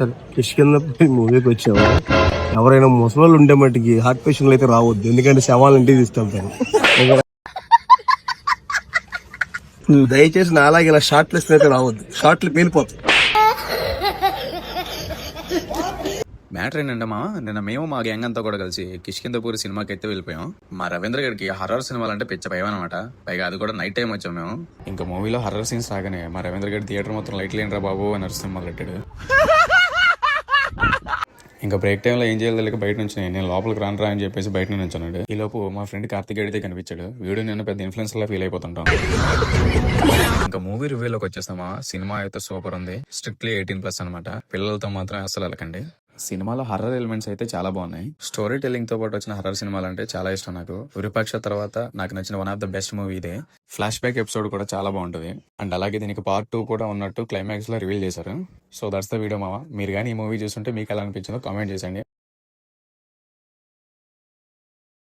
సరే కిష్కింద మూవీకి వచ్చాము. ఎవరైనా ముసలోళ్ళు ఉండే మట్టికి హార్ట్ పేషెంట్లు అయితే రావద్దు, ఎందుకంటే శవాలు ఇంటికి తీసుకెళ్తారు. దయచేసి నా అలాగే ఇలా షార్ట్ లిస్ట్ అయితే రావద్దు, షార్ట్లు పేలిపోతాయి. మ్యాటర్ ఏంటంటే నిన్న మేము మా గ్యాంగ్ అంతా కూడా కలిసి కిష్కిందపూరి సినిమాకి అయితే వెళ్ళిపోయాం. మా రవీంద్ర గారికి హర్రర్ సినిమాలు అంటే పిచ్చ భయం అనమాట. పైగా అది కూడా నైట్ టైం వచ్చాం మేము. ఇంకా మూవీలో హర్రర్ సీన్స్ రాగానే మా రవీంద్ర గారి థియేటర్ మొత్తం లైట్లు ఏంట్రా బాబు అని అరుస్తాం మొదలెట్టాడు. ఇంకా బ్రేక్ టైంలో ఏం చేయాలి తెలియక బయట నుంచి నేను లోపలికి రాను రా అని చెప్పేసి బయట నుంచి అన్నాడు. ఈ లోపు మా ఫ్రెండ్ కార్తిక్ అయితే కనిపించాడు. వీడియో నేను పెద్ద ఇన్ఫ్లుయెన్సర్ లా ఫీల్ అయిపోతుంటాం. ఇంకా మూవీ రివ్యూలోకి వచ్చేస్తామా. సినిమా అయితే సూపర్ ఉంది. స్ట్రిక్ట్లీ 18+ అనమాట. పిల్లలతో మాత్రం అస్సలు వెళ్ళకండి. సినిమాలో హర్రర్ ఎలిమెంట్స్ అయితే చాలా బాగున్నాయి. స్టోరీ టెల్లింగ్ తో పాటు వచ్చిన హర్రర్ సినిమాలు అంటే చాలా ఇష్టం నాకు. విరూపాక్ష తర్వాత నాకు నచ్చిన one of the best movie ఇదే. ఫ్లాష్ బ్యాక్ ఎపిసోడ్ కూడా చాలా బాగుంటుంది. అండ్ అలాగే దీనికి పార్ట్ 2 కూడా ఉన్నట్టు క్లైమాక్స్ లో రివీల్ చేశారు. సో దట్స్ ద వీడియో మామ. మీరు కానీ ఈ మూవీ చూస్తుంటే మీకు ఎలా అనిపించిందో కామెంట్ చేయండి.